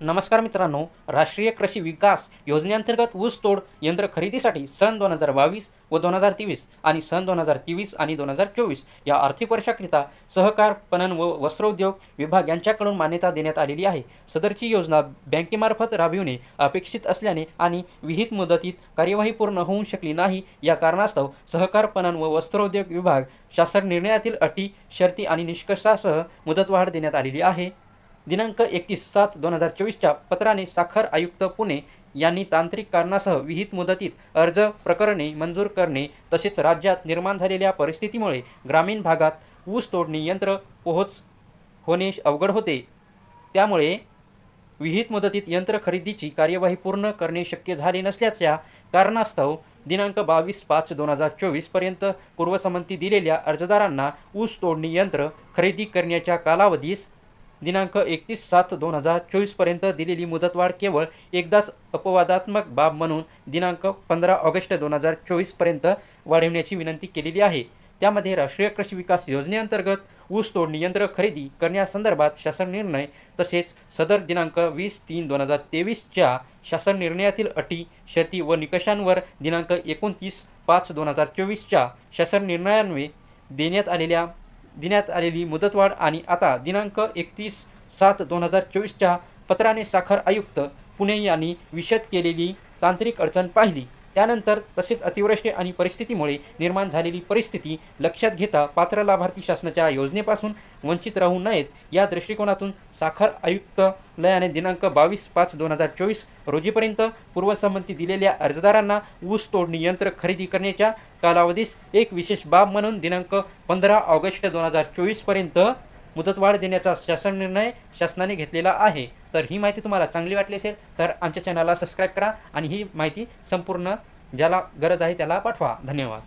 नमस्कार मित्रांनो, राष्ट्रीय कृषी विकास योजनेअंतर्गत ऊसतोड यंत्र खरेदीसाठी सन 2022 व 2023 आणि सन 2023 आणि 2024 या आर्थिक वर्षाकरिता सहकार पणन व वस्त्रोद्योग विभाग यांच्याकडून मान्यता देण्यात आलेली आहे. सदरची योजना बँकेमार्फत राबविणे अपेक्षित असल्याने आणि विहित मुदतीत कार्यवाही पूर्ण होऊ शकली नाही, या कारणास्तव सहकार पणन व वस्त्रोद्योग विभाग शासन निर्णयातील अटी, शर्ती आणि निष्कर्षासह मुदतवाढ देण्यात आलेली आहे. दिनांक 31/7/2024च्या पत्राने साखर आयुक्त पुणे यांनी तांत्रिक कारणासह विहित मुदतीत अर्ज प्रकरणे मंजूर करणे तसेच राज्यात निर्माण झालेल्या परिस्थितीमुळे ग्रामीण भागात ऊस तोडणी यंत्र पोहोच होणे अवघड होते, त्यामुळे विहित मुदतीत यंत्र खरेदीची कार्यवाही पूर्ण करणे शक्य झाले नसल्याच्या कारणास्तव दिनांक 22/5/2024 पर्यंत पूर्वसंमती दिलेल्या अर्जदारांना ऊस तोडणी यंत्र खरेदी करण्याच्या कालावधीस दिनांक 31/7/2024 पर्यंत दिलेली मुदतवाढ केवळ एकदाच अपवादात्मक बाब म्हणून दिनांक 15 ऑगस्ट 2024 पर्यंत वाढविण्याची विनंती केलेली आहे. त्यामध्ये राष्ट्रीय कृषी विकास योजनेअंतर्गत ऊस तोडणी यंत्र खरेदी करण्यासंदर्भात शासन निर्णय तसेच सदर दिनांक 20/3/2023च्या शासन निर्णयातील अटी, शर्ती व निकषांवर दिनांक 29/5/2024च्या शासन निर्णयान्वये देण्यात आलेली मुदतवाढ आणि आता दिनांक 31/7/2024च्या पत्राने साखर आयुक्त पुणे यांनी विशद केलेली तांत्रिक अडचण पाहिली. त्यानंतर तसेच अतिवृष्टी आणि परिस्थितीमुळे निर्माण झालेली परिस्थिती लक्षात घेता पात्र लाभार्थी शासनाच्या योजनेपासून वंचित राहू नयेत, या दृष्टिकोनातून साखर आयुक्तालयाने दिनांक 22/5/2024 रोजीपर्यंत पूर्वसंमती दिलेल्या अर्जदारांना ऊस तोडणी यंत्र खरेदी करण्याच्या कालावधीस एक विशेष बाब म्हणून दिनांक 15 ऑगस्ट 2024 पर्यंत मुदतवाढ देण्याचा शासन निर्णय शासनाने घेतलेला आहे. तर ही माहिती तुम्हाला चांगली वाटली असेल तर आमच्या चॅनलला सबस्क्राईब करा आणि ही माहिती संपूर्ण ज्याला गरज आहे त्याला पाठवा. धन्यवाद.